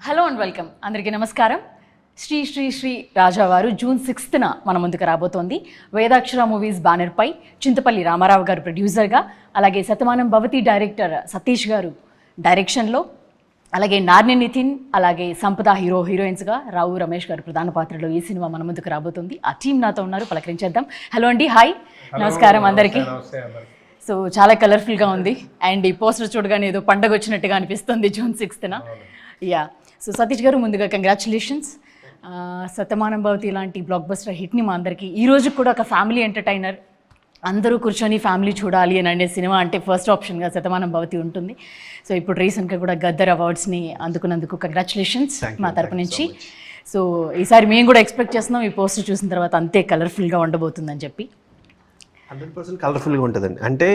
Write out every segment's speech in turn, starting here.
Hello and welcome. అందరికీ నమస్కారం. శ్రీ శ్రీ శ్రీ రాజావారు జూన్ 6న మన ముందుకు రాబోతోంది. వేదాక్షర మూవీస్ బ్యానర్పై చింతపల్లి రామారావు గారు ప్రొడ్యూసర్గా, అలాగే శతమానం భవతి డైరెక్టర్ సతీష్ గారు డైరెక్షన్లో, అలాగే నార్ని నితిన్, అలాగే సంపద హీరోయిన్స్గా, రావు రమేష్ గారు ప్రధాన పాత్రలో ఈ సినిమా మన ముందుకు రాబోతుంది. ఆ టీం నాతో ఉన్నారు, పలకరించేద్దాం. హలో అండి, హాయ్, నమస్కారం అందరికీ. సో చాలా కలర్ఫుల్గా ఉంది అండ్ ఈ పోస్టర్ చూడగానే ఏదో పండగ వచ్చినట్టుగా అనిపిస్తుంది జూన్ 6న. యా, సో సతీష్ గారు ముందుగా కంగ్రాచులేషన్స్. శతమానం భవతి లాంటి బ్లాక్ బస్టర్ హిట్ని మా అందరికీ ఈ రోజు కూడా ఒక ఫ్యామిలీ ఎంటర్టైనర్, అందరూ కూర్చొని ఫ్యామిలీ చూడాలి అని అనే సినిమా అంటే ఫస్ట్ ఆప్షన్గా శతమానం భవతి ఉంటుంది. సో ఇప్పుడు రీసెంట్గా కూడా గద్దర్ అవార్డ్స్ని అందుకున్నందుకు కంగ్రాచులేషన్స్ మా తరపు నుంచి. సో ఈసారి మేము కూడా ఎక్స్పెక్ట్ చేస్తున్నాం ఈ పోస్టర్ చూసిన తర్వాత అంతే కలర్ఫుల్గా ఉండబోతుందని చెప్పి. 100% కలర్ఫుల్గా ఉంటుందండి. అంటే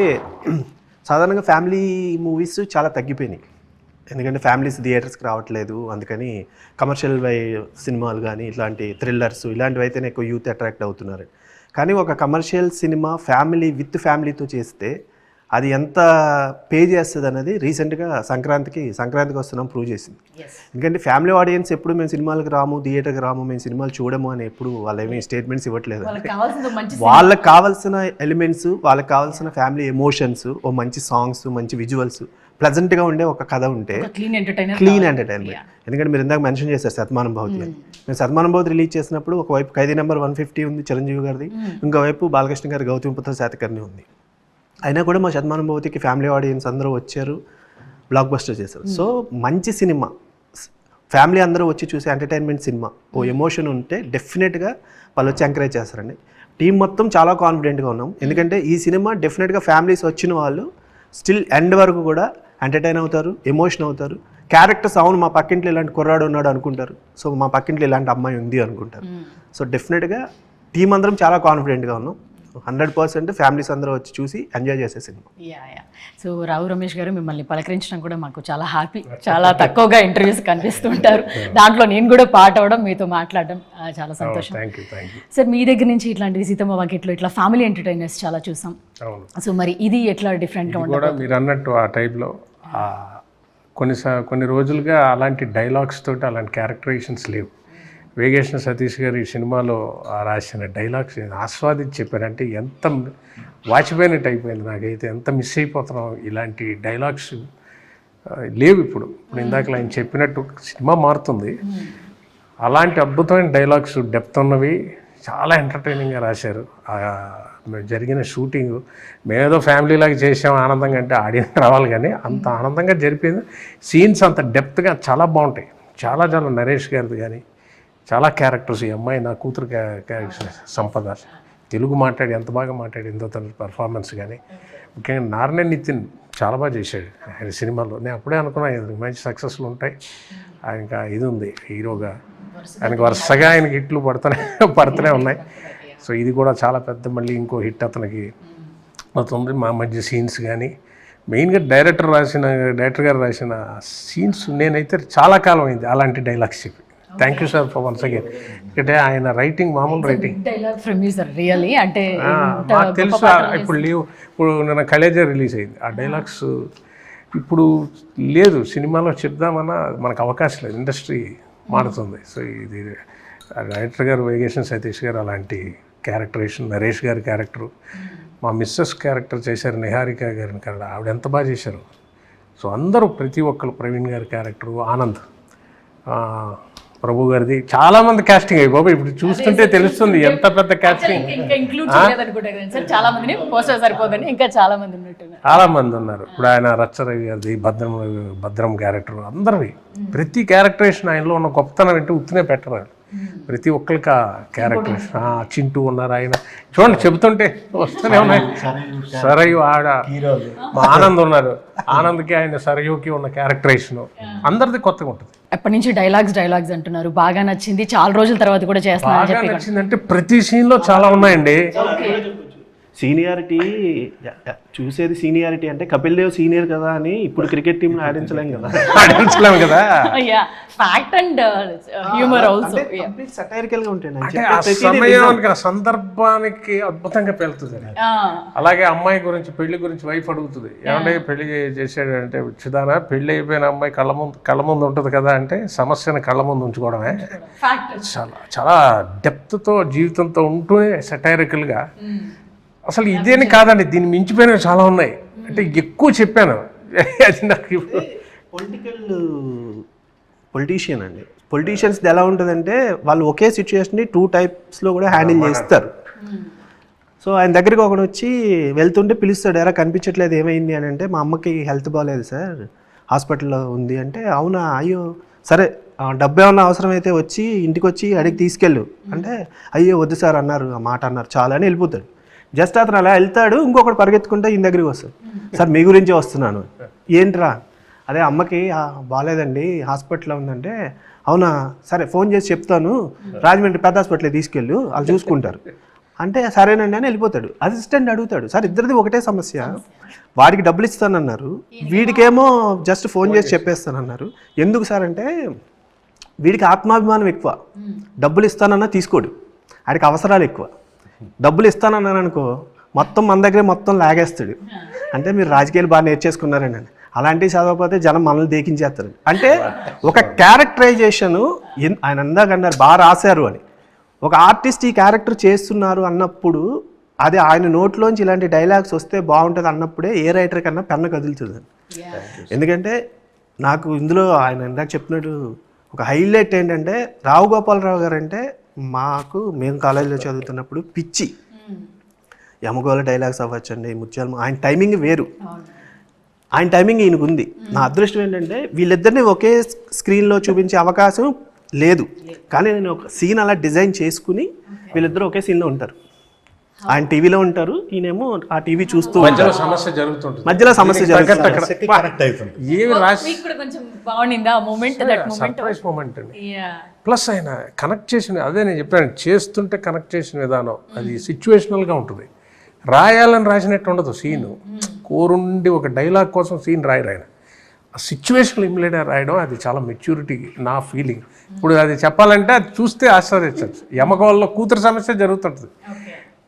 సాధారణంగా ఫ్యామిలీ మూవీస్ చాలా తగ్గిపోయినాయి, ఎందుకంటే ఫ్యామిలీస్ థియేటర్స్కి రావట్లేదు. అందుకని కమర్షియల్ సినిమాలు కానీ ఇట్లాంటి థ్రిల్లర్స్ ఇలాంటివి అయితేనే ఎక్కువ యూత్ అట్రాక్ట్ అవుతున్నారు. కానీ ఒక కమర్షియల్ సినిమా విత్ ఫ్యామిలీతో చేస్తే అది ఎంత పే చేస్తుంది అనేది రీసెంట్గా సంక్రాంతికి వస్తున్నాం ప్రూవ్ చేసింది. ఎందుకంటే ఫ్యామిలీ ఆడియన్స్ ఎప్పుడు మేము సినిమాలకు రాము, థియేటర్కి రాము, మేము సినిమాలు చూడము అని ఎప్పుడు వాళ్ళు ఏమీ స్టేట్మెంట్స్ ఇవ్వట్లేదు. వాళ్ళకి కావాల్సిన ఎలిమెంట్స్, వాళ్ళకి కావాల్సిన ఫ్యామిలీ ఎమోషన్స్, ఓ మంచి సాంగ్స్, మంచి విజువల్స్, ప్లెజెంట్గా ఉండే ఒక కథ ఉంటే క్లీన్ ఎంటర్టైన్మెంట్. ఎందుకంటే మీరు ఇందాక మెన్షన్ చేశారు శతమానం భవతి అని. మేము శతమానం భవతి రిలీజ్ చేసినప్పుడు ఒకవైపు ఖైదీ నెంబర్ 150 ఉంది చిరంజీవి గారిది, ఇంకోవైపు బాలకృష్ణ గారి గౌతమిపుత్ర శాతకర్ణి ఉంది. అయినా కూడా మా శతమానం భవతికి ఫ్యామిలీ ఆడియన్స్ అందరూ వచ్చారు, బ్లాక్ బస్టర్ చేశారు. సో మంచి సినిమా, ఫ్యామిలీ అందరూ వచ్చి చూసే ఎంటర్టైన్మెంట్ సినిమా, ఓ ఎమోషన్ ఉంటే డెఫినెట్గా వాళ్ళు వచ్చి ఎంకరేజ్ చేస్తారండి. టీం మొత్తం చాలా కాన్ఫిడెంట్గా ఉన్నాం, ఎందుకంటే ఈ సినిమా డెఫినెట్గా ఫ్యామిలీస్ వచ్చిన వాళ్ళు స్టిల్ ఎండ్ వరకు కూడా ఎంటర్టైన్ అవుతారు, ఎమోషన్ అవుతారు. క్యారెక్టర్స్ అవును మా పక్కింట్లో ఇలాంటి కుర్రాడు ఉన్నాడు అనుకుంటారు, సో మా పక్కింట్లో ఇలాంటి అమ్మాయి ఉంది అనుకుంటారు. సో డెఫినెట్గా టీం అందరం చాలా కాన్ఫిడెంట్గా ఉన్నాం. 100% ఫ్యామిలీస్ అందరూ వచ్చి చూసి ఎంజాయ్ చేసే సినిమా. సో రావు రమేష్ గారు, మిమ్మల్ని పలకరించడం కూడా మాకు చాలా హ్యాపీ. చాలా తక్కువగా ఇంటర్వ్యూస్ కనిపిస్తుంటారు, దాంట్లో నేను కూడా పార్ట్ అవ్వడం, మీతో మాట్లాడడం చాలా సంతోషం. సార్, మీ దగ్గర నుంచి ఇట్లాంటి సీతమ్మ వాకిట్లో ఇట్లా ఫ్యామిలీ ఎంటర్టైనర్స్ చాలా చూసాం. సో మరి ఇది ఎట్లా డిఫరెంట్గా ఉంటుంది? మీరు అన్నట్టు ఆ టైప్లో కొన్ని రోజులుగా అలాంటి డైలాగ్స్ తోటి అలాంటి క్యారెక్టరైజేషన్స్ లేవు. వేగేశ్న సతీష్ గారు ఈ సినిమాలో రాసిన డైలాగ్స్ ఆస్వాదించి చెప్పారంటే ఎంత వాచిపోయినట్టు అయిపోయింది నాకైతే. ఎంత మిస్ అయిపోతున్నాం, ఇలాంటి డైలాగ్స్ లేవు ఇప్పుడు. ఇందాక ఆయన చెప్పినట్టు సినిమా మారుతుంది, అలాంటి అద్భుతమైన డైలాగ్స్ డెప్త్ ఉన్నవి చాలా ఎంటర్టైనింగ్గా రాశారు. జరిగిన షూటింగ్ మేమేదో ఫ్యామిలీ లాగా చేసాం ఆనందంగా, అంటే ఆడియన్స్ రావాలి కానీ అంత ఆనందంగా జరిపింది. సీన్స్ అంత డెప్త్గా చాలా బాగుంటాయి. చాలా నరేష్ గారిది కానీ చాలా క్యారెక్టర్స్, ఈ అమ్మాయి నా కూతురు క్యారెక్టర్ సంపద తెలుగు మాట్లాడి ఎంత బాగా మాట్లాడిందో తన పర్ఫార్మెన్స్ కానీ, ముఖ్యంగా నార్ని నితిన్ చాలా బాగా చేశాడు ఆయన సినిమాలో. నేను అప్పుడే అనుకున్నాను మంచి సక్సెస్లు ఉంటాయి, ఆయనకి ఇది ఉంది హీరోగా, ఆయనకి వరుసగా ఆయనకి హిట్లు పడుతూనే ఉన్నాయి. సో ఇది కూడా చాలా పెద్ద మళ్ళీ ఇంకో హిట్ అతనికి అవుతుంది. మా మధ్య సీన్స్ కానీ మెయిన్గా డైరెక్టర్ గారు రాసిన సీన్స్ నేనైతే చాలా కాలం అయింది అలాంటి డైలాగ్స్ చెప్పి. Thank you sir for once again. ఎందుకంటే ఆయన రైటింగ్ మామూలు రైటింగ్ నాకు తెలుసు. ఇప్పుడు నిన్న కలేజా రిలీజ్ అయింది, ఆ డైలాగ్స్ ఇప్పుడు లేదు సినిమాలో చెప్దామన్నా మనకు అవకాశం లేదు, ఇండస్ట్రీ మారుతుంది. సో ఇది డైరెక్టర్ గారు వేగేశ్న సతీష్ గారు అలాంటి క్యారెక్టరేషన్, నరేష్ గారి క్యారెక్టరు, మా మిస్సెస్ క్యారెక్టర్ చేశారు నిహారిక గారిని కన్నడ, ఆవిడ ఎంత బాగా చేశారు. సో అందరూ ప్రతి ఒక్కరు, ప్రవీణ్ గారి క్యారెక్టరు, ఆనంద్, ప్రభు గారిది, చాలా మంది కాస్టింగ్ అయ్యి బాబు ఇప్పుడు చూస్తుంటే తెలుస్తుంది ఎంత పెద్ద కాస్టింగ్. చాలా మంది ఉన్నారు. ఇప్పుడు ఆయన రచ్చరవి గారిది, భద్రం క్యారెక్టర్, అందరివి ప్రతి క్యారెక్టరేషన్ ఆయనలో ఉన్న గొప్పతనం అంటే ఉత్తినే పెట్టరు. ప్రతి ఒక్కరికి ఆ క్యారెక్టర్. చింటూ ఉన్నారు, ఆయన చూడండి చెబుతుంటే వస్తూనే ఉన్నాయి. సరయు ఆడ మా ఆనంద్ ఉన్నారు, ఆనంద్కి ఆయన సరయుకి ఉన్న క్యారెక్టరేషన్ అందరిది కొత్తగా ఉంటుంది. ఎప్పటి నుంచి డైలాగ్స్ అంటున్నారు, బాగా నచ్చింది, చాలా రోజుల తర్వాత కూడా చేస్తున్నారు. బాగా నచ్చింది అంటే ప్రతి సీన్లో చాలా ఉన్నాయండి. సీనియారిటీ చూసేది సీనియారిటీ అంటే కపిల్ దేవ్ సీనియర్ కదా అని ఇప్పుడు క్రికెట్ టీంలో ఆడించలేం కదా. ఆడించలేము కదా. Fact and humour also satirical గా ఉంటాయి. అంటే ఆ సమయానికి ఆ సందర్భానికి అద్భుతంగా పెళ్తుంది. అలాగే అమ్మాయి గురించి పెళ్లి గురించి వైఫ్ అడుగుతుంది, ఏమంటే పెళ్లి చేసాడు అంటే చిదానా పెళ్లి అయిపోయిన అమ్మాయి కళ్ళ ముందు ఉంటుంది కదా అంటే సమస్యను కళ్ళ ముందు ఉంచుకోవడమే. చాలా చాలా డెప్త్తో జీవితంతో ఉంటూనే సటైరికల్గా అసలు ఇదేని కాదండి, దీన్ని మించిపోయినవి చాలా ఉన్నాయి. అంటే ఎక్కువ చెప్పాను అది నాకు. పొలిటీషియన్ అండి, పొలిటీషియన్స్ ఎలా ఉంటుందంటే వాళ్ళు ఒకే సిచ్యువేషన్ని 2 టైప్స్లో కూడా హ్యాండిల్ చేస్తారు. సో ఆయన దగ్గరికి ఒకడు వచ్చి వెళ్తుంటే పిలుస్తాడు, ఎరా కనిపించట్లేదు ఏమైంది అని అంటే మా అమ్మకి హెల్త్ బాగాలేదు సార్ హాస్పిటల్లో ఉంది అంటే, అవునా అయ్యో సరే డబ్బు ఏమన్నా అవసరమైతే వచ్చి ఇంటికి వచ్చి అడిగి తీసుకెళ్ళు అంటే, అయ్యో వద్దు సార్ అన్నారు, ఆ మాట అన్నారు చాలా అని వెళ్ళిపోతాడు. జస్ట్ అతను అలా వెళ్తాడు, ఇంకొకటి పరిగెత్తుకుంటే ఈయన దగ్గరికి వస్తాడు, సార్ మీ గురించే వస్తున్నాను. ఏంట్రా? అదే అమ్మకి బాగాలేదండి హాస్పిటల్లో ఉందంటే, అవునా సరే ఫోన్ చేసి చెప్తాను రాజమండ్రి పెద్ద హాస్పిటల్ తీసుకెళ్ళు వాళ్ళు చూసుకుంటారు అంటే, సరేనండి అని వెళ్ళిపోతాడు. అసిస్టెంట్ అడుగుతాడు, సార్ ఇద్దరిది ఒకటే సమస్య, వాడికి డబ్బులు ఇస్తానన్నారు, వీడికేమో జస్ట్ ఫోన్ చేసి చెప్పేస్తానన్నారు. ఎందుకు సార్ అంటే వీడికి ఆత్మాభిమానం ఎక్కువ, డబ్బులు ఇస్తానన్నా తీసుకోడు, వాడికి అవసరాలు ఎక్కువ. డబ్బులు ఇస్తానన్నాను అనుకో మొత్తం మన దగ్గరే మొత్తం లాగేస్తాడు. అంటే మీరు రాజకీయాలు బాగా నేర్చేసుకున్నారండి, అలాంటివి చదవకపోతే జనం మనల్ని దేకించేస్తారు. అంటే ఒక క్యారెక్టరైజేషను ఆయన అందాకన్నారు బాగా రాశారు అని, ఒక ఆర్టిస్ట్ ఈ క్యారెక్టర్ చేస్తున్నారు అన్నప్పుడు అది ఆయన నోట్లోంచి ఇలాంటి డైలాగ్స్ వస్తే బాగుంటుంది అన్నప్పుడే ఏ రైటర్ కన్నా పెన్ను కదులుతుంది. ఎందుకంటే నాకు ఇందులో ఆయన ఇందాక చెప్పినట్టు ఒక హైలైట్ ఏంటంటే రావు గోపాలరావు గారు అంటే మేము కాలేజీలో చదువుతున్నప్పుడు పిచ్చి. యమగోళ డైలాగ్స్ అవ్వచ్చండి, ముత్యాలు, ఆయన టైమింగ్ వేరు, ఆయన టైమింగ్ ఈయనకు ఉంది. నా అదృష్టం ఏంటంటే వీళ్ళిద్దరిని ఒకే స్క్రీన్లో చూపించే అవకాశం లేదు, కానీ నేను ఒక సీన్ అలా డిజైన్ చేసుకుని వీళ్ళిద్దరూ ఒకే సీన్లో ఉంటారు. ఆయన టీవీలో ఉంటారు, ఈయనేమో ఆ టీవీ చూస్తూ మధ్యలో సమస్య జరుగుతుంది, మధ్యలో సమస్య జరుగుతుంది. సర్ప్రైజ్ మూమెంట్ అండి. ప్లస్ ఆయన కనెక్ట్ చేసిన, అదే నేను చెప్పాను, చేస్తుంటే కనెక్ట్ చేసిన విధానం అది సిచ్యువేషనల్గా ఉంటుంది. రాయాలని రాసినట్టు ఉండదు సీను, కోరుండి ఒక డైలాగ్ కోసం సీన్ రాయరు ఆయన, ఆ సిచ్యువేషన్ ఇమిడియట్గా రాయడం అది చాలా మెచ్యూరిటీ నా ఫీలింగ్. ఇప్పుడు అది చెప్పాలంటే అది చూస్తే ఆశ్చర్యించచ్చు. యమగోళలో కూతురు సమస్య జరుగుతుంటుంది,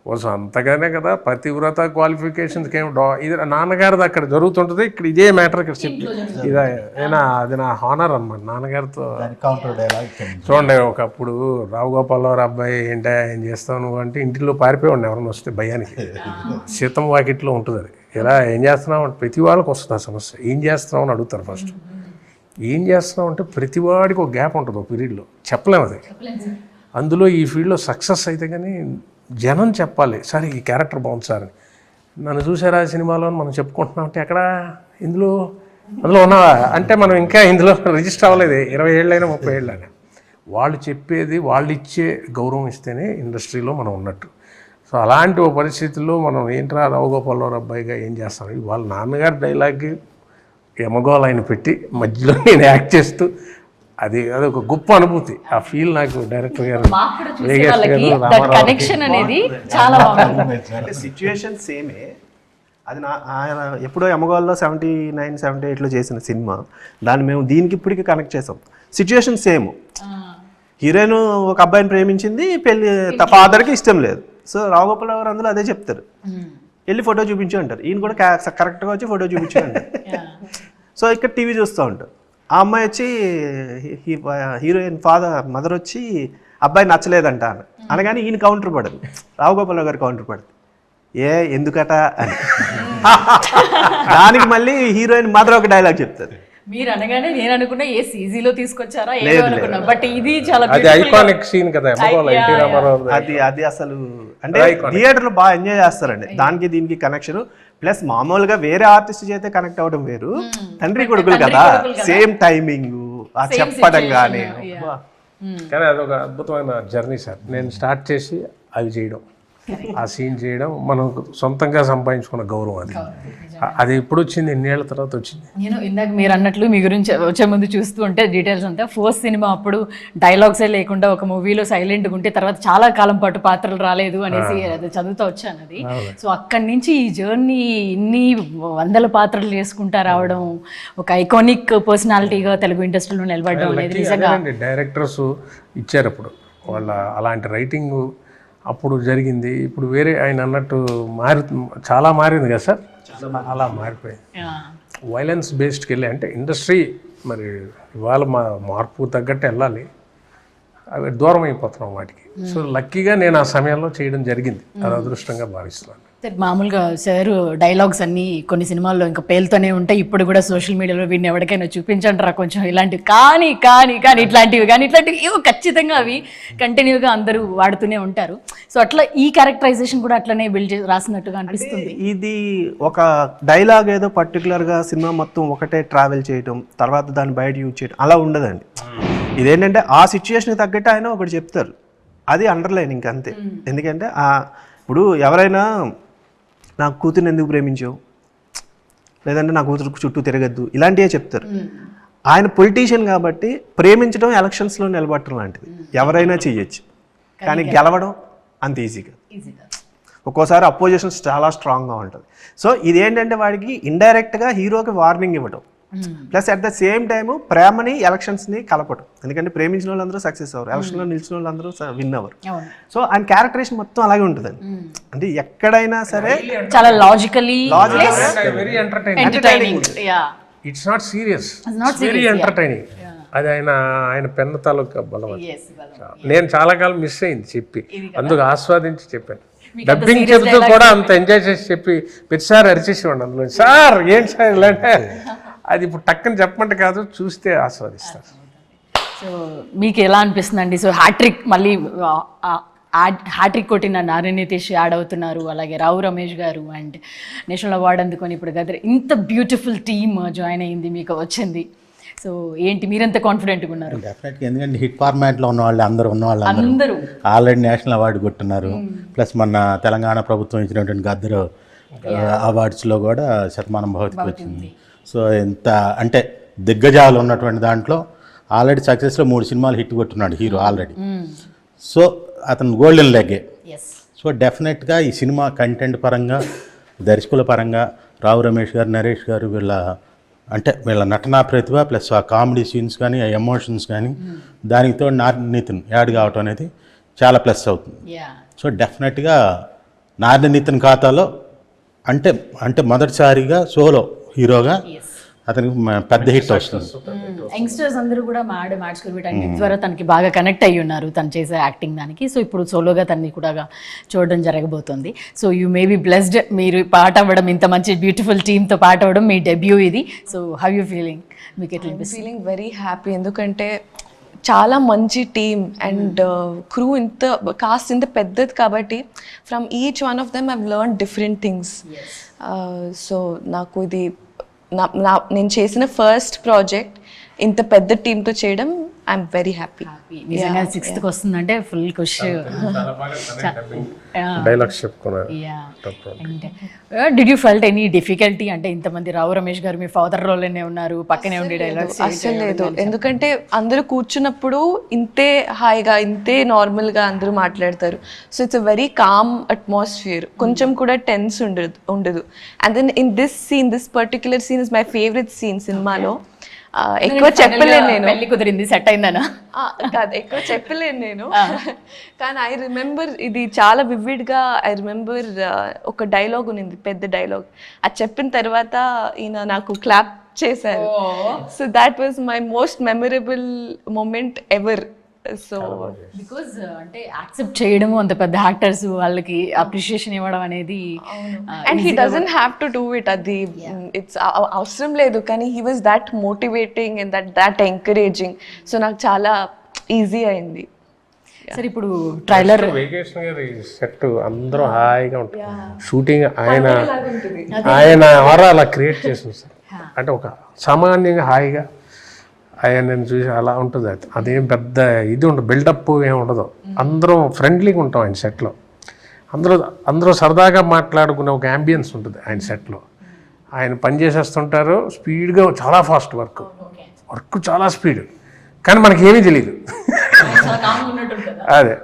కోసం అంతగానే కదా పతివ్రత క్వాలిఫికేషన్స్కి ఏమి ఇది నాన్నగారిది అక్కడ జరుగుతుంటుంది, ఇక్కడ ఇదే మ్యాటర్ ఇక్కడ చెప్పి ఇదే అది నా హానర్ అన్నమాట నాన్నగారితో. చూడండి ఒకప్పుడు రావు గోపాలరావు అబ్బాయి ఏంటా ఏం చేస్తావు నువ్వు అంటే ఇంటిలో పారిపోయి ఉండే ఎవరైనా వస్తే భయానికి, సీతం వాకిట్లో ఉంటుంది అది. ఇలా ఏం చేస్తున్నావు అంటే ప్రతి వాళ్ళకి వస్తుంది ఆ సమస్య, ఏం చేస్తున్నావు అని అడుగుతారు ఫస్ట్. ఏం చేస్తున్నావు అంటే ప్రతి వాడికి ఒక గ్యాప్ ఉంటుంది ఒక పీరియడ్లో, చెప్పలేము అది. అందులో ఈ ఫీల్డ్లో సక్సెస్ అయితే కానీ జనం చెప్పాలి, సార్ ఈ క్యారెక్టర్ బాగుంది సార్ అని. నన్ను చూసారా సినిమాలో మనం చెప్పుకుంటున్నాం అంటే ఎక్కడ అందులో ఉన్నావా అంటే మనం ఇంకా ఇందులో రిజిస్టర్ అవ్వలేదు, 20 ఏళ్ళైనా 30 ఏళ్ళైనా. వాళ్ళు చెప్పేది వాళ్ళు ఇచ్చే గౌరవం ఇస్తేనే ఇండస్ట్రీలో మనం ఉన్నట్టు. సో అలాంటి ఓ పరిస్థితుల్లో మనం ఏంట్రా రావు గోపాలరావు అబ్బాయిగా ఏం చేస్తాను, వాళ్ళ నాన్నగారి డైలాగ్కి యమగోళ ఆయన పెట్టి మధ్యలో నేను యాక్ట్ చేస్తూ అది ఒక గొప్ప అనుభూతి. ఆ ఫీల్ నాకు డైరెక్టర్ గారు కనెక్షన్ అనేది చాలా బాగుంది. అంటే సిచ్యువేషన్ సేమే, అది ఆయన ఎప్పుడో యమగోళలో 79, 78లో చేసిన సినిమా, దాన్ని మేము దీనికి ఇప్పటికీ కనెక్ట్ చేసాం. సిచ్యువేషన్ సేమ్, హీరోయిన్ ఒక అబ్బాయిని ప్రేమించింది, పెళ్లి ఫాదర్కి ఇష్టం లేదు. సో రావు గోపాలరావు గారు అందులో అదే చెప్తారు, వెళ్ళి ఫోటో చూపించు అంటారు, ఈయన కూడా కరెక్ట్గా వచ్చి ఫోటో చూపించు అంటారు. సో ఇక్కడ టీవీ చూస్తూ ఉంటారు, ఆ అమ్మాయి వచ్చి హీరోయిన్ మదర్ వచ్చి అబ్బాయి నచ్చలేదంట అనగానే ఈయన కౌంటర్ పడదు, రావు గోపాలరావు గారు కౌంటర్ పడదు, ఎందుకట అని. దానికి మళ్ళీ హీరోయిన్ మదర్ ఒక డైలాగ్ చెప్తారు, మీరు అనగానే నేను అనుకున్నా ఏ సీజీలో తీసుకొచ్చారా ఏదో అనుకున్నా, బట్ ఇది చాలా ఐకానిక్ సీన్ కదా. అది అసలు అంటే థియేటర్లో బాగా ఎంజాయ్ చేస్తారండి, దానికి దీనికి కనెక్షన్. ప్లస్ మామూలుగా వేరే ఆర్టిస్ట్ చేస్తే కనెక్ట్ అవ్వడం వేరు, తండ్రి కొడుకులు కదా, సేమ్ టైమింగ్ చెప్పడం కానీ. కానీ అదొక అద్భుతమైన జర్నీ సార్. నేను స్టార్ట్ చేసి అవి చేయడం ఆ సీన్ చేయడం మనం సొంతంగా సంపాదించుకున్న గౌరవం అది. అది ఎప్పుడు వచ్చింది, ఎన్నేళ్ల తర్వాత వచ్చింది. నేను ఇందాక మీరు అన్నట్లు మీ గురించి వచ్చే ముందు చూస్తూ ఉంటే డీటెయిల్స్ అంతా ఫస్ట్ సినిమా అప్పుడు డైలాగ్సే లేకుండా ఒక మూవీలో సైలెంట్గా ఉంటే తర్వాత చాలా కాలం పాటు పాత్రలు రాలేదు అనేసి అది చదువుతూ వచ్చాను అది. సో అక్కడి నుంచి ఈ జర్నీ ఇన్ని వందల పాత్రలు చేసుకుంటా రావడం, ఒక ఐకానిక్ పర్సనాలిటీగా తెలుగు ఇండస్ట్రీలో నిలబడడం అనేది నిజంగా డైరెక్టర్స్ ఇచ్చారు అప్పుడు వాళ్ళ అలాంటి రైటింగ్ అప్పుడు జరిగింది. ఇప్పుడు వేరే ఆయన అన్నట్టు చాలా మారింది కదా సార్, అలా మారిపోయింది. వైలెన్స్ బేస్డ్కి వెళ్ళి అంటే ఇండస్ట్రీ మరి ఇవాళ మార్పు తగ్గట్టు వెళ్ళాలి, అవి దూరం అయిపోతున్నాం వాటికి. సో లక్కీగా నేను ఆ సమయంలో చేయడం జరిగింది, అది అదృష్టంగా భావిస్తున్నాను. మామూలుగా సార్ డైలాగ్స్ అన్నీ కొన్ని సినిమాల్లో ఇంకా పేలుతూనే ఉంటాయి. ఇప్పుడు కూడా సోషల్ మీడియాలో వీడిని ఎవరికైనా చూపించంటారా కొంచెం ఇలాంటివి కానీ ఇట్లాంటివి ఏవో ఖచ్చితంగా అవి కంటిన్యూగా అందరూ వాడుతూనే ఉంటారు. సో అట్లా ఈ క్యారెక్టరైజేషన్ కూడా అట్లనే బిల్డ్ రాసినట్టుగా అనిపిస్తుంది. ఇది ఒక డైలాగ్ ఏదో పర్టికులర్గా సినిమా మొత్తం ఒకటే ట్రావెల్ చేయటం, తర్వాత దాన్ని బయట యూజ్ చేయడం అలా ఉండదండి. ఇదేంటంటే ఆ సిచ్యుయేషన్కి తగ్గట్టు ఆయన ఒకటి చెప్తారు, అది అండర్లైన్ ఇంకంతే. ఎందుకంటే ఇప్పుడు ఎవరైనా నా కూతుర్ని ఎందుకు ప్రేమించావు, లేదంటే నా కూతురు చుట్టూ తిరగద్దు, ఇలాంటివే చెప్తారు. ఆయన పొలిటీషియన్ కాబట్టి ప్రేమించడం ఎలక్షన్స్లో నిలబడటం లాంటిది ఎవరైనా చెయ్యొచ్చు, కానీ గెలవడం అంత ఈజీగా. ఒక్కోసారి అపోజిషన్ చాలా స్ట్రాంగ్గా ఉంటుంది. సో ఇదేంటంటే వాడికి ఇండైరెక్ట్గా హీరోకి వార్నింగ్ ఇవ్వడం, plus at the same time ప్రేమని ఎలక్షన్స్ని కలపడం. ఎందుకంటే ప్రేమించిన వాళ్ళందరూ సక్సెస్ అవ్వరు, ఎలక్షన్లో నిలిచిన వాళ్ళందరూ విన్ అవ్వరు. సో ఆయన క్యారెక్టరేషన్ మొత్తం అలాగే ఉంటుందండి. అంటే ఎక్కడైనా సరే చాలా logically very entertaining, it's not serious, very entertaining. అది ఆయన పెన్న తాలూకా బలం. నేను చాలా కాలం మిస్ అయింది చెప్పి, అందుకు ఆస్వాదించి చెప్పాను. డబ్బింగ్ చెప్తూ కూడా అంత ఎంజాయ్ చేసి చెప్పి ప్రతిసారి అరిచేసేవాడు అందులో, సార్ ఏంటి సార్ ఇలాంటి. అది ఇప్పుడు టక్కని చెప్పమంటే కాదు, చూస్తే ఆస్వాదిస్తారు. సో మీకు ఎలా అనిపిస్తుందండి? సో హ్యాట్రిక్ మళ్ళీ హ్యాట్రిక్ కొట్టిన నారాయణ నితీష్ యాడ్ అవుతున్నారు, అలాగే రావు రమేష్ గారు అండ్ నేషనల్ అవార్డు అందుకొని ఇప్పుడు గదర్ ఇంత బ్యూటిఫుల్ టీమ్ జాయిన్ అయింది, మీకు వచ్చింది. సో ఏంటి మీరెంత కాన్ఫిడెంట్గా ఉన్నారు? డెఫినెట్గా, ఎందుకంటే హిట్ ఫార్మాట్లో ఉన్న వాళ్ళు అందరూ ఆల్రెడీ నేషనల్ అవార్డు కొట్టున్నారు. ప్లస్ మన తెలంగాణ ప్రభుత్వం ఇచ్చినటువంటి గద్దరు అవార్డ్స్లో కూడా శతమానం భవతికి వచ్చింది. సో ఎంత అంటే దిగ్గజాలు ఉన్నటువంటి దాంట్లో ఆల్రెడీ సక్సెస్లో 3 సినిమాలు హిట్ కొట్టున్నాడు హీరో ఆల్రెడీ. సో అతను గోల్డెన్ లెగ్గే. సో డెఫినెట్గా ఈ సినిమా కంటెంట్ పరంగా, దర్శకుల పరంగా రావు రమేష్ గారు, నరేష్ గారు వీళ్ళ నటనా ప్రతిభ ప్లస్ ఆ కామెడీ సీన్స్ కానీ, ఆ ఎమోషన్స్ కానీ, దానితో నితిన్ యాడ్ కావటం అనేది చాలా ప్లస్ అవుతుంది. సో డెఫినెట్గా నితిన్ ఖాతాలో అంటే మొదటిసారిగా సోలో హీరోగా అతనికి పెద్ద హిట్ వస్తుంది. యంగ్స్టర్స్ అందరూ కూడా మ్యాడ్స్ వీటన్నిటి ద్వారా తనకి బాగా కనెక్ట్ అయ్యి ఉన్నారు తను చేసే యాక్టింగ్ దానికి. సో ఇప్పుడు సోలోగా తనని కూడా చూడడం జరగబోతుంది. So you may be blessed, మీరు పాట అవ్వడం, ఇంత మంచి బ్యూటిఫుల్ టీమ్తో పాట అవ్వడం, మీ డెబ్యూ ఇది. So how you feeling? మీకు ఎట్లా అనిపిస్తుంది? ఫీలింగ్ వెరీ హ్యాపీ, ఎందుకంటే చాలా మంచి టీమ్ అండ్ క్రూ కాస్ట్ ఇంత పెద్దది కాబట్టి from each one of them I've learn different things. So నాకు ఇది నేను చేసిన ఫస్ట్ ప్రాజెక్ట్ ఇంత పెద్ద టీమ్తో చేయడం ఐఎమ్ వెరీ హ్యాపీ. నిజంగా 6th వస్తుందంటే ఫుల్ ఖుషి. డైలాగ్స్ చెప్పుకున్నారు. Did you felt any difficulty? అంటే ఇంతమంది రావు రమేష్ గారు మీ ఫాదర్ రోల్లోనే ఉన్నారు, పక్కనే ఉండే డైలాగ్స్ అసలు లేదు. ఎందుకంటే అందరూ కూర్చున్నప్పుడు ఇంతే హాయిగా, ఇంతే నార్మల్గా అందరూ మాట్లాడతారు. So it's a very calm atmosphere, కొంచెం కూడా టెన్స్ ఉండదు. And then in this particular scene is my favourite scene సినిమాలో. ఎక్కువ చెప్పలేను నేను, పెళ్లి కుదిరింది సెట్ అయిందనా కాదు, ఎక్కువ చెప్పలేను నేను. కానీ ఐ రిమెంబర్ ఇది చాలా వివిడ్గా. ఐ రిమెంబర్ ఒక డైలాగ్ ఉంది, పెద్ద డైలాగ్. అది చెప్పిన తర్వాత ఈయన నాకు క్లాప్ చేశారు. So that was my most memorable moment ever. So because అంటే యాక్సెప్ట్ చేయడము అంత పెద్ద యాక్టర్స్ వాళ్ళకి అప్రిషియేషన్ ఇవ్వడం అనేది, and he doesn't have to do it. అది ఇట్స్ అవసరం లేదు, కానీ he was that motivating and that encouraging. So నాకు చాలా ఈజీ అయింది. సరే ఇప్పుడు ట్రైలర్ వెకేషన్ గారి సెట్ అందరూ హాయిగా ఉంటుంది. షూటింగ్ ఆయన అలా క్రియేట్ చేస్తుంది సార్. అంటే ఒక సామాన్యంగా హాయిగా ఆయన చూసి అలా ఉంటుంది. అదేం పెద్ద ఇది ఉండదు, బిల్డప్ ఏమి ఉండదు. అందరం ఫ్రెండ్లీగా ఉంటాం ఆయన సెట్లో. అందరూ సరదాగా మాట్లాడుకునే ఒక యాంబియన్స్ ఉంటుంది ఆయన సెట్లో. ఆయన పని చేసేస్తుంటారు స్పీడ్గా, చాలా ఫాస్ట్ వర్క్ చాలా స్పీడ్, కానీ మనకి ఏమీ తెలియదు. అదే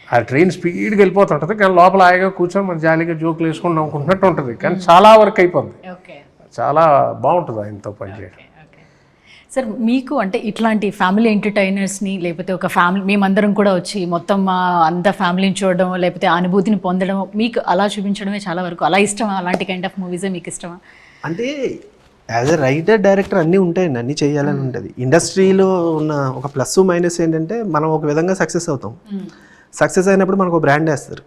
ఆ ట్రైన్ స్పీడ్గా వెళ్ళిపోతుంటుంది, కానీ లోపల హాయిగా కూర్చొని మన జాలీగా జోకులు వేసుకుని నవ్వుకుంటున్నట్టు ఉంటుంది, కానీ చాలా వర్క్ అయిపోద్ది. చాలా బాగుంటుంది ఆయనతో పనిచేయడం. సార్ మీకు అంటే ఇట్లాంటి ఫ్యామిలీ ఎంటర్టైనర్స్ని, లేకపోతే ఒక ఫ్యామిలీ మేమందరం కూడా వచ్చి మొత్తం అంత ఫ్యామిలీని చూడడం, లేకపోతే అనుభూతిని పొందడం, మీకు అలా చూపించడమే చాలా వరకు అలా ఇష్టమా? అలాంటి కైండ్ ఆఫ్ మూవీసే మీకు ఇష్టమా? అంటే యాజ్ ఎ రైటర్ డైరెక్టర్ అన్నీ ఉంటాయండి, అన్నీ చేయాలని ఉంటుంది. ఇండస్ట్రీలో ఉన్న ఒక ప్లస్ మైనస్ ఏంటంటే మనం ఒక విధంగా సక్సెస్ అవుతాం. సక్సెస్ అయినప్పుడు మనకు ఒక బ్రాండ్ వేస్తారు,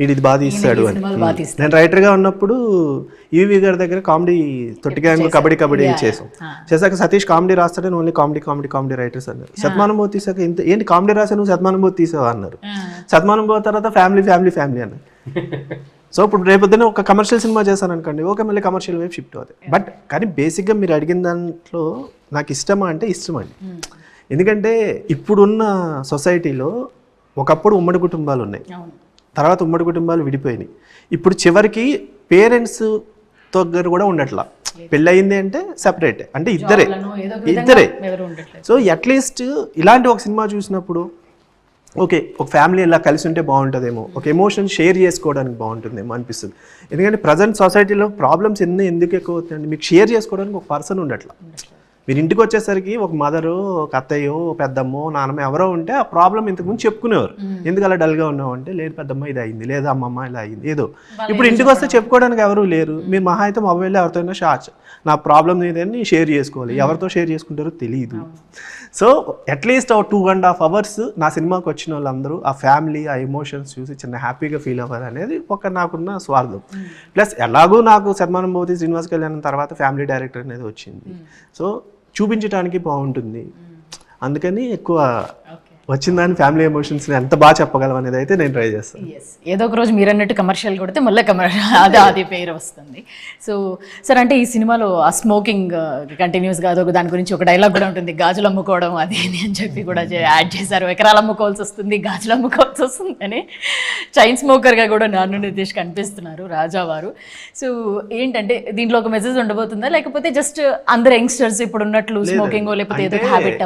ఇది బాగా తీస్తాడు అని. నేను రైటర్గా ఉన్నప్పుడు ఈవీ గారి దగ్గర కామెడీ తొట్టి గ్యాంగ్ కబడ్డీ చేశాక సతీష్ కామెడీ రాస్తాడే, ఓన్లీ కామెడీ రైటర్స్ అన్నారు. శతమానుభూతి తీసాక ఏంటి కామెడీ రాసా నువ్వు, శతమానుభూతి తీసావా అన్నారు. శతమానుభూతి తర్వాత ఫ్యామిలీ అన్నారు. సో ఇప్పుడు రేపొద్దున ఒక కమర్షియల్ సినిమా చేశాను అనుకోండి, ఓకే మళ్ళీ కమర్షియల్ వైపు షిఫ్ట్ అవుతాయి. బట్ కానీ బేసిక్గా మీరు అడిగిన దాంట్లో నాకు ఇష్టమా అంటే ఇష్టం అండి. ఎందుకంటే ఇప్పుడున్న సొసైటీలో ఒకప్పుడు ఉమ్మడి కుటుంబాలు ఉన్నాయి, తర్వాత ఉమ్మడి కుటుంబాలు విడిపోయినాయి. ఇప్పుడు చివరికి పేరెంట్స్ దగ్గర కూడా ఉండట్లా, పెళ్ళయింది అంటే సెపరేట్, అంటే ఇద్దరే. సో అట్లీస్ట్ ఇలాంటి ఒక సినిమా చూసినప్పుడు ఓకే ఒక ఫ్యామిలీ ఇలా కలిసి ఉంటే బాగుంటుందేమో, ఒక ఎమోషన్ షేర్ చేసుకోవడానికి బాగుంటుందేమో అనిపిస్తుంది. ఎందుకంటే ప్రజెంట్ సొసైటీలో ప్రాబ్లమ్స్ ఎందుకు ఎక్కువ అవుతాయండి, మీకు షేర్ చేసుకోవడానికి ఒక పర్సన్ ఉండట్లా. మీరు ఇంటికి వచ్చేసరికి ఒక మదరు, ఒక అత్తయ్యో, పెద్దమ్మో, నాన్నమ్మ ఎవరో ఉంటే ఆ ప్రాబ్లం ఇంతకుముందు చెప్పుకునేవారు. ఎందుకు అలా డల్గా ఉన్నావు అంటే, లేదు పెద్దమ్మ ఇది అయింది, లేదా అమ్మమ్మ ఇలా అయింది ఏదో. ఇప్పుడు ఇంటికి వస్తే చెప్పుకోవడానికి ఎవరు లేరు. మీరు మహా అయితే మొబైల్లో ఎవరితోనైనా నా ప్రాబ్లమ్ ఏదని షేర్ చేసుకోవాలి, ఎవరితో షేర్ చేసుకుంటారో తెలియదు. సో అట్లీస్ట్ 2.5 hours నా సినిమాకి వచ్చిన వాళ్ళందరూ ఆ ఫ్యామిలీ, ఆ ఎమోషన్స్ చూసి చిన్న హ్యాపీగా ఫీల్ అవ్వాలి అనేది ఒక నాకున్న స్వార్థం. ప్లస్ ఎలాగూ నాకు శతమానుభూతి శ్రీనివాస్ కళ్యాణ్ తర్వాత ఫ్యామిలీ డైరెక్టర్ అనేది వచ్చింది, సో చూపించడానికి బాగుంటుంది. అందుకని ఎక్కువ వచ్చిన దాని ఫ్యామిలీ ఎమోషన్స్ని ఎంత బాగా చెప్పగలం అనేది అయితే నేను ట్రై చేస్తాను. ఏదో ఒక రోజు మీరు అన్నట్టు కమర్షియల్ కొడితే మళ్ళీ అది పేరు వస్తుంది. సో సార్ అంటే ఈ సినిమాలో ఆ స్మోకింగ్ కంటిన్యూస్గా అదొక దాని గురించి ఒక డైలాగ్ కూడా ఉంటుంది, గాజులు అమ్ముకోవడం అది అని చెప్పి కూడా యాడ్ చేశారు. ఎకరాలు అమ్ముకోవాల్సి వస్తుంది, గాజులు అమ్ముకోవాల్సి వస్తుంది అని చైన్ స్మోకర్గా కూడా నాన్ను నితీష్ కనిపిస్తున్నారు రాజావారు. సో ఏంటంటే దీంట్లో ఒక మెసేజ్ ఉండబోతుందా, లేకపోతే జస్ట్ అందరు యంగ్స్టర్స్ ఇప్పుడు ఉన్నట్లు స్మోకింగ్ లేకపోతే ఏదో హ్యాబిట్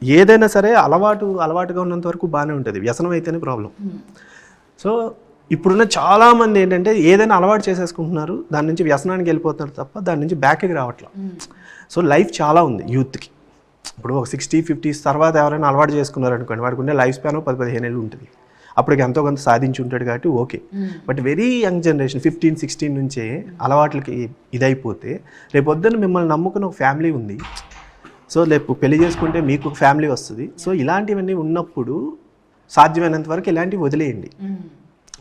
ఏదైనా సరే అలవాటుగా ఉన్నంత వరకు బాగానే ఉంటుంది, వ్యసనం అయితేనే ప్రాబ్లం. సో ఇప్పుడున్న చాలామంది ఏంటంటే ఏదైనా అలవాటు చేసేసుకుంటున్నారు, దాని నుంచి వ్యసనానికి వెళ్ళిపోతున్నారు తప్ప దాని నుంచి బ్యాక్కి రావట్లేదు. సో లైఫ్ చాలా ఉంది యూత్కి. ఇప్పుడు ఒక 60-50s తర్వాత ఎవరైనా అలవాటు చేసుకున్నారు అనుకోండి, వాడికి ఉండే లైఫ్ స్పాన్ 10-15 ఏళ్ళు ఉంటుంది. అప్పటికి ఎంతో కొంత సాధించి ఉంటాడు కాబట్టి okay. But very young generation 15-16 నుంచే అలవాట్లకి ఇదైపోతే రేపొద్దున మిమ్మల్ని నమ్ముకున్న ఒక ఫ్యామిలీ ఉంది. సో రేపు పెళ్లి చేసుకుంటే మీకు ఒక ఫ్యామిలీ వస్తుంది. సో ఇలాంటివన్నీ ఉన్నప్పుడు సాధ్యమైనంత వరకు ఇలాంటివి వదిలేయండి.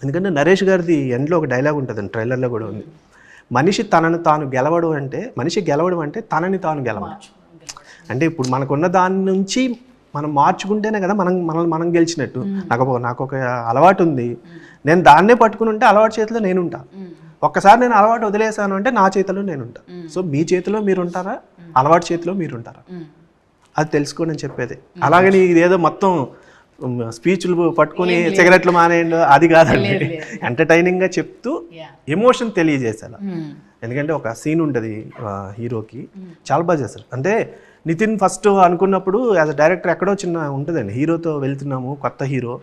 ఎందుకంటే నరేష్ గారిది ఎండ్లో ఒక డైలాగ్ ఉంటుందండి, ట్రైలర్లో కూడా ఉంది. మనిషి గెలవడం అంటే తనని తాను గెలవడం. అంటే ఇప్పుడు మనకున్న దాని నుంచి మనం మార్చుకుంటేనే కదా మనం గెలిచినట్టు. నాకు ఒక అలవాటు ఉంది, నేను దాన్నే పట్టుకుని ఉంటే అలవాటు చేతిలో నేనుంటా. ఒక్కసారి నేను అలవాటు వదిలేసాను అంటే నా చేతిలో నేనుంటా. సో మీ చేతిలో మీరు ఉంటారా, అలవాటు చేతిలో మీరు ఉంటారా, అది తెలుసుకోండి అని చెప్పేది. అలాగని ఇదేదో మొత్తం స్పీచ్లు పట్టుకుని సిగరెట్లు మానేయండి అది కాదండి. ఎంటర్టైనింగ్గా చెప్తూ ఎమోషన్ తెలియజేసేలా. ఎందుకంటే ఒక సీన్ ఉంటుంది హీరోకి, చాలా బాగా చేస్తారు. అంటే నితిన్ ఫస్ట్ అనుకున్నప్పుడు యాజ్ అ డైరెక్టర్ ఎక్కడో చిన్న ఉంటుందండి, హీరోతో వెళ్తున్నాము, కొత్త హీరో,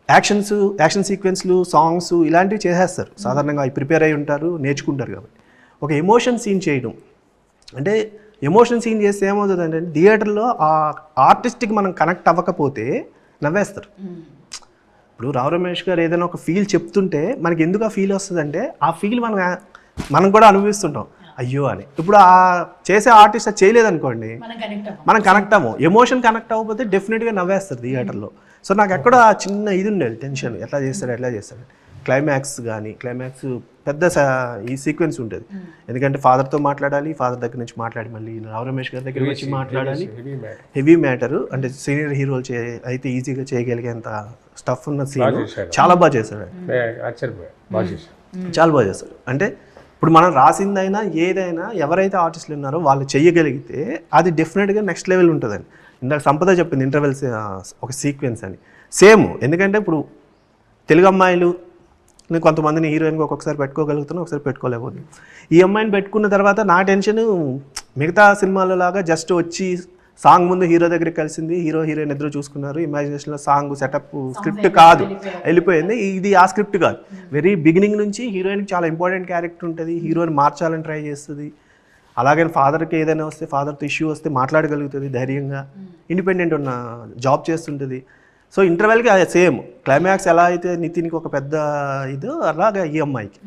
యాక్షన్ సీక్వెన్స్లు, సాంగ్స్ ఇలాంటివి చేసేస్తారు. సాధారణంగా అవి ప్రిపేర్ అయి ఉంటారు, నేర్చుకుంటారు. కాబట్టి ఒక ఎమోషన్ సీన్ చేయడం అంటే, ఎమోషన్ సీన్ చేస్తే ఏమవుతుందంటే థియేటర్లో ఆ ఆర్టిస్ట్కి మనం కనెక్ట్ అవ్వకపోతే నవ్వేస్తారు. ఇప్పుడు రావు రమేష్ గారు ఏదైనా ఒక ఫీల్ చెప్తుంటే మనకి ఎందుకు ఆ ఫీల్ వస్తుందంటే ఆ ఫీల్ మనం కూడా అనుభవిస్తుంటాం అయ్యో అని. ఇప్పుడు ఆ చేసే ఆర్టిస్ట్ అది చేయలేదనుకోండి, మనం కనెక్ట్ అవ్వం. ఎమోషన్ కనెక్ట్ అవ్వకపోతే డెఫినెట్గా నవ్వేస్తారు థియేటర్లో. సో నాకు ఎక్కడ చిన్న ఇది ఉండేది టెన్షన్, ఎట్లా చేస్తాడు క్లైమాక్స్ పెద్ద ఈ సీక్వెన్స్ ఉంటుంది. ఎందుకంటే ఫాదర్తో మాట్లాడాలి, ఫాదర్ దగ్గర నుంచి మాట్లాడి మళ్ళీ రావు రమేష్ గారి దగ్గర వచ్చి మాట్లాడాలి. హెవీ మ్యాటరు, అంటే సీనియర్ హీరోలు అయితే ఈజీగా చేయగలిగేంత స్టఫ్ ఉన్న సీన్ చాలా బాగా చేశాడు, చాలా బాగా చేస్తాడు. అంటే ఇప్పుడు మనం రాసిందైనా ఏదైనా ఎవరైతే ఆర్టిస్టులు ఉన్నారో వాళ్ళు చెయ్యగలిగితే అది డెఫినెట్గా నెక్స్ట్ లెవెల్ ఉంటుందండి. ఇందాక సంపద చెప్పింది ఇంటర్వెల్స్ ఒక సీక్వెన్స్ అని, సేమ్. ఎందుకంటే ఇప్పుడు తెలుగు అమ్మాయిలు నేను కొంతమందిని హీరోయిన్గా ఒక్కొక్కసారి పెట్టుకోగలుగుతాను, ఒకసారి పెట్టుకోలేకపోతున్నాను. ఈ అమ్మాయిని పెట్టుకున్న తర్వాత నా టెన్షన్ మిగతా సినిమాలో లాగా జస్ట్ వచ్చి సాంగ్ ముందు హీరో దగ్గరికి కలిసింది, హీరోయిన్ ఇద్దరు చూసుకున్నారు, ఇమాజినేషన్లో సాంగ్ సెటప్ స్క్రిప్ట్ కాదు, వెళ్ళిపోయింది. ఇది ఆ స్క్రిప్ట్ కాదు. వెరీ బిగినింగ్ నుంచి హీరోయిన్కి చాలా ఇంపార్టెంట్ క్యారెక్టర్ ఉంటుంది, హీరోయిన్ మార్చాలని ట్రై చేస్తుంది. అలాగే ఫాదర్కి ఏదైనా వస్తే, ఫాదర్తో ఇష్యూ వస్తే మాట్లాడగలుగుతుంది ధైర్యంగా, ఇండిపెండెంట్ ఉన్న జాబ్ చేస్తుంటుంది. సో ఇంటర్వెల్కి అది సేమ్ క్లైమాక్స్ ఎలా అయితే నితిన్కి ఒక పెద్ద ఇదో అలాగే ఈ అమ్మాయికి.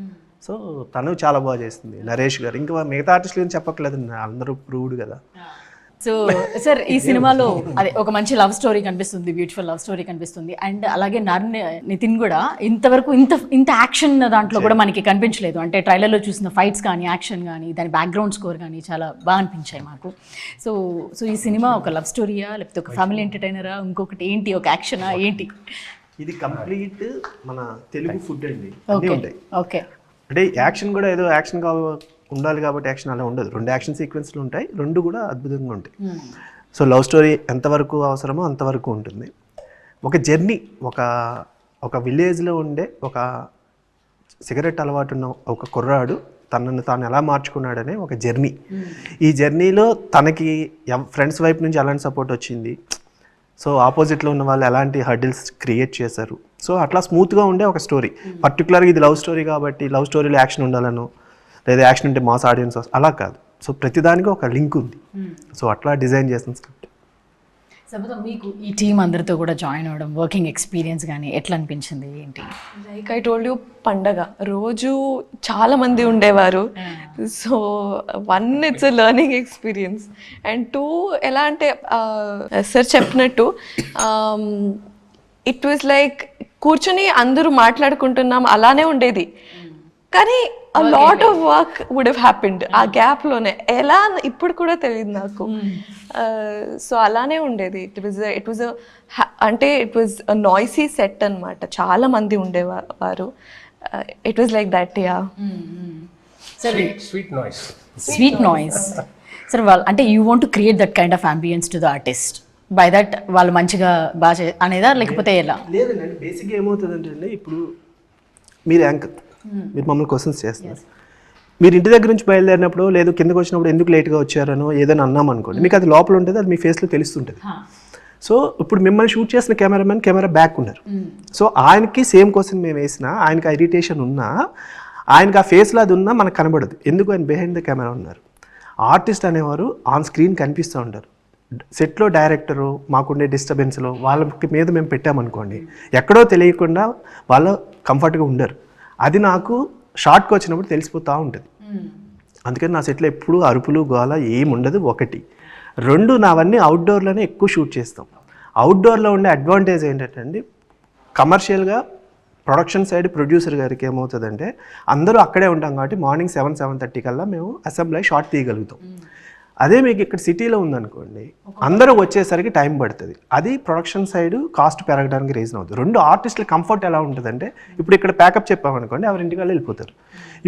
సో తను చాలా బాగా చేస్తుంది, నరేష్ గారు. ఇంకా మిగతా ఆర్టిస్టులు ఏం చెప్పట్లేదు, అందరూ ప్రూవ్డ్ కదా. సో సార్ ఈ సినిమాలో అదే ఒక మంచి లవ్ స్టోరీ కనిపిస్తుంది, బ్యూటిఫుల్ లవ్ స్టోరీ కనిపిస్తుంది. అండ్ అలాగే నితిన్ కూడా ఇంతవరకు ఇంత యాక్షన్ దాంట్లో కూడా మనకి కనిపించలేదు. అంటే ట్రైలర్లో చూసిన ఫైట్స్ కానీ, యాక్షన్ కానీ, దాని బ్యాక్గ్రౌండ్ స్కోర్ కానీ చాలా బాగా అనిపించాయి మాకు. సో ఈ సినిమా ఒక లవ్ స్టోరీయా, లేకపోతే ఒక ఫ్యామిలీ ఎంటర్టైనరా, ఇంకొకటి ఏంటి, ఒక యాక్షనా ఏంటి? ఇది కంప్లీట్ మన తెలుగు ఫుడ్ అండి. ఓకే. అంటే యాక్షన్ కూడా ఏదో యాక్షన్ ఉండాలి కాబట్టి యాక్షన్ అలా ఉండదు. 2 యాక్షన్ సీక్వెన్స్లు ఉంటాయి, 2 కూడా అద్భుతంగా ఉంటాయి. సో లవ్ స్టోరీ ఎంతవరకు అవసరమో అంతవరకు ఉంటుంది. ఒక జర్నీ, ఒక విలేజ్లో ఉండే ఒక సిగరెట్ అలవాటు ఉన్న ఒక కుర్రాడు తనను తాను ఎలా మార్చుకున్నాడనే ఒక జర్నీ. ఈ జర్నీలో తనకి ఫ్రెండ్స్ వైపు నుంచి ఎలాంటి సపోర్ట్ వచ్చింది, సో ఆపోజిట్లో ఉన్న వాళ్ళు ఎలాంటి హర్డిల్స్ క్రియేట్ చేశారు. సో అట్లా స్మూత్గా ఉండే ఒక స్టోరీ. పర్టికులర్గా ఇది లవ్ స్టోరీ కాబట్టి లవ్ స్టోరీలో యాక్షన్ ఉండాలను, లేదా యాక్షన్ ఉంటే మాస్ ఆడియన్స్ అలా కాదు. సో ప్రతిదానికి ఒక లింక్ ఉంది. సో అట్లా డిజైన్ చేసిన స్క్రిప్ట్. సబిత, మీకు ఈ టీం అందరితో కూడా జాయిన్ అవ్వడం, వర్కింగ్ ఎక్స్పీరియన్స్ కానీ ఎట్లా అనిపించింది, ఏంటి? లైక్ ఐ టోల్డ్ యూ, పండగ రోజు చాలా మంది ఉండేవారు. So 1 it's a learning experience, and 2 ఎలా అంటే సార్ చెప్పినట్టు ఇట్ వాజ్ లైక్ కూర్చొని అందరూ మాట్లాడుకుంటున్నాం అలానే ఉండేది, కానీ a lot of work would have happened ఆ గ్యాప్ లోనే. ఎలా ఇప్పుడు కూడా తెలియదు నాకు. సో అలానే ఉండేది. ఇట్ వాజ్ అంటే ఇట్ వాజ్ నాయిసీ సెట్ అన్నమాట, చాలా మంది ఉండేవారు. It was like that. Yeah, sweet noise. సరే, వాళ్ళు అంటే you want to create that kind of ambience to the artist, by that వాళ్ళు మంచిగా బాగా అనేదా, లేకపోతే ఎలా? లేదండి, బేసిక్గా ఏమవుతుందంటే ఇప్పుడు మీరు యాంకర్, మీరు మమ్మల్ని క్వశ్చన్స్ చేస్తున్నారు. మీరు ఇంటి దగ్గర నుంచి బయలుదేరినప్పుడు లేదు కిందకు వచ్చినప్పుడు ఎందుకు లేట్గా వచ్చారనో ఏదైనా అన్నాం అనుకోండి, మీకు అది లోపల ఉంటుంది, అది మీ ఫేస్లో తెలుస్తుంటుంది. సో ఇప్పుడు మిమ్మల్ని షూట్ చేసిన కెమెరామెన్ కెమెరా బ్యాక్ ఉన్నారు. సో ఆయనకి సేమ్ క్వశ్చన్ మేము వేసినా, ఆయనకి ఇరిటేషన్ ఉన్నా, ఆయనకి ఆ ఫేస్లో అది ఉన్నా మనకు కనబడదు. ఎందుకు? ఆయన బిహైండ్ ద కెమెరా ఉన్నారు. ఆర్టిస్ట్ అనేవారు ఆన్ స్క్రీన్ కనిపిస్తూ ఉంటారు. సెట్లో డైరెక్టరు మాకుండే డిస్టర్బెన్స్లో వాళ్ళకి మీద మేము పెట్టామనుకోండి, ఎక్కడో తెలియకుండా వాళ్ళు కంఫర్ట్గా ఉండరు. అది నాకు షార్ట్కి వచ్చినప్పుడు తెలిసిపోతూ ఉంటుంది. అందుకని నా సెట్లో ఎప్పుడు అరుపులు గోల ఏమి ఉండదు. 1, 2 నావన్నీ అవుట్డోర్లోనే ఎక్కువ షూట్ చేస్తాం. అవుట్డోర్లో ఉండే అడ్వాంటేజ్ ఏంటంటే అండి, కమర్షియల్గా ప్రొడక్షన్ సైడ్ ప్రొడ్యూసర్ గారికి ఏమవుతుందంటే అందరూ అక్కడే ఉంటాం కాబట్టి మార్నింగ్ 7-7:30 కల్లా మేము అసెంబ్లీ షార్ట్ తీయగలుగుతాం. అదే మీకు ఇక్కడ సిటీలో ఉందనుకోండి, అందరూ వచ్చేసరికి టైం పడుతుంది. అది ప్రొడక్షన్ సైడ్ కాస్ట్ పెరగడానికి రీజన్ అవుతుంది. 2 ఆర్టిస్టుల కంఫర్ట్ ఎలా ఉంటుందంటే, ఇప్పుడు ఇక్కడ ప్యాకప్ చెప్పామనుకోండి, ఎవరింటికి వాళ్ళు వెళ్ళిపోతారు.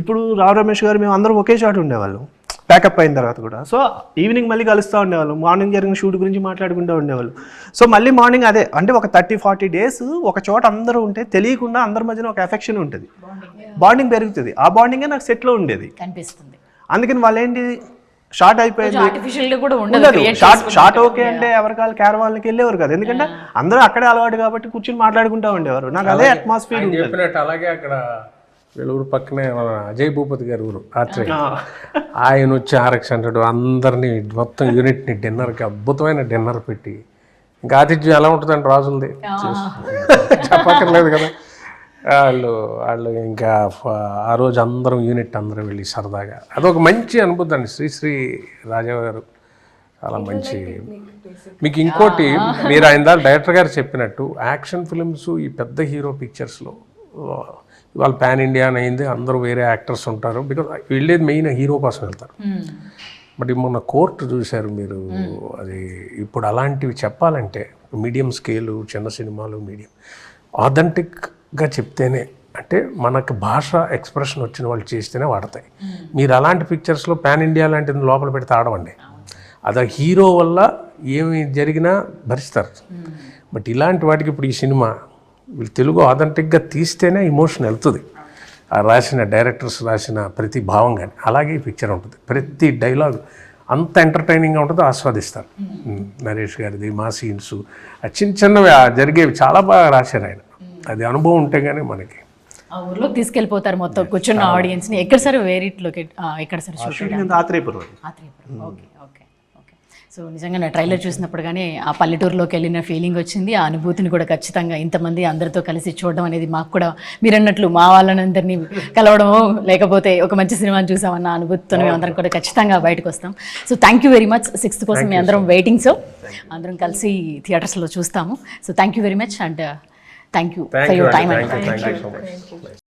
ఇప్పుడు రావు రమేష్ గారు మేము అందరం ఒకే షాట్ ఉండేవాళ్ళం ప్యాకప్ అయిన తర్వాత కూడా. సో ఈవినింగ్ మళ్ళీ కలుస్తూ ఉండేవాళ్ళు, మార్నింగ్ జరిగిన షూట్ గురించి మాట్లాడుకుంటూ ఉండేవాళ్ళు. సో మళ్ళీ మార్నింగ్ అదే అంటే ఒక 30-40 డేస్ ఒక చోట అందరూ ఉంటే తెలియకుండా అందరి మధ్యన ఒక ఎఫెక్షన్ ఉంటుంది, బాండింగ్ పెరుగుతుంది. ఆ బాండింగే నాకు సెట్లో ఉండేది కనిపిస్తుంది. అందుకని వాళ్ళు ఏంటి, షార్ట్ అయిపోయింది, షార్ట్ ఓకే అంటే ఎవరికాలు క్యారవాన్కి వెళ్ళేవారు కదా, ఎందుకంటే అందరూ అక్కడే అలవాటు కాబట్టి కూర్చొని మాట్లాడుకుంటూ ఉండేవారు. నాకు అదే అట్మాస్ఫియర్ చెప్పినట్టు. అలాగే అక్కడ వీళ్ళ ఊరు పక్కనే మన అజయ్ భూపతి గారి ఊరు ఆర్చరీ, ఆయన వచ్చి RX 100 అందరినీ మొత్తం యూనిట్ని డిన్నర్కి అద్భుతమైన డిన్నర్ పెట్టి, ఇంకా ఆతిథ్యం ఎలా ఉంటుందండి రాజులది చెప్పక్కర్లేదు కదా. వాళ్ళు ఇంకా ఆ రోజు అందరం యూనిట్ అందరం వెళ్ళి సరదాగా, అదొక మంచి అనుభూతి అండి. శ్రీ రాజా గారు చాలా మంచి. మీకు ఇంకోటి, మీరు ఆయన డైరెక్టర్ గారు చెప్పినట్టు యాక్షన్ ఫిల్మ్స్ ఈ పెద్ద హీరో పిక్చర్స్లో ఇవాళ పాన్ ఇండియా అని అయింది, అందరూ వేరే యాక్టర్స్ ఉంటారు, బికాజ్ వెళ్ళేది మెయిన్ హీరో కోసం వెళ్తారు. బట్ మొన్న కోర్టు చూశారు మీరు, అది ఇప్పుడు అలాంటివి చెప్పాలంటే మీడియం స్కేలు, చిన్న సినిమాలు మీడియం ఆథెంటిక్గా చెప్తేనే, అంటే మనకు భాష ఎక్స్ప్రెషన్ వచ్చిన వాళ్ళు చేస్తేనే వాడతాయి. మీరు అలాంటి పిక్చర్స్లో పాన్ ఇండియా లాంటిది లోపల పెడితే ఆడవండి. అది హీరో వల్ల ఏమి జరిగినా భరిస్తారు. బట్ ఇలాంటి వాటికి ఇప్పుడు ఈ సినిమా వీళ్ళు తెలుగు ఆథెంటిక్గా తీస్తేనే ఎమోషన్ వెళ్తుంది. ఆ రాసిన డైరెక్టర్స్ రాసిన ప్రతి భావం కానీ అలాగే ఈ పిక్చర్ ఉంటుంది. ప్రతి డైలాగ్ అంత ఎంటర్టైనింగ్గా ఉంటుందో ఆస్వాదిస్తారు. నరేష్ గారిది మా సీన్స్ చిన్న చిన్నవి జరిగేవి చాలా బాగా రాశారు ఆయన. అది అనుభవం ఉంటే కానీ మనకి ఆ ఊర్లోకి తీసుకెళ్ళిపోతారు మొత్తం కూర్చున్న ఆడియన్స్ని. ఎక్కడ సార్ వేరేట్లోకి ఎక్కడ sir shooting? Atreyapuram. Okay okay okay. So నిజంగా నా ట్రైలర్ చూసినప్పుడు కానీ ఆ పల్లెటూరులోకి వెళ్ళిన ఫీలింగ్ వచ్చింది. ఆ అనుభూతిని కూడా ఖచ్చితంగా ఇంతమంది అందరితో కలిసి చూడడం అనేది మాకు కూడా మీరు అన్నట్లు మా వాళ్ళనందరినీ కలవడము లేకపోతే ఒక మంచి సినిమాని చూసామన్న అనుభూతితో మేము అందరం కూడా ఖచ్చితంగా బయటకు వస్తాం. So thank you very much. 6th కోసం మీ అందరం వెయిటింగ్. సో అందరం కలిసి థియేటర్స్లో చూస్తాము. So thank you very much and thank you for your time. Thank you so much.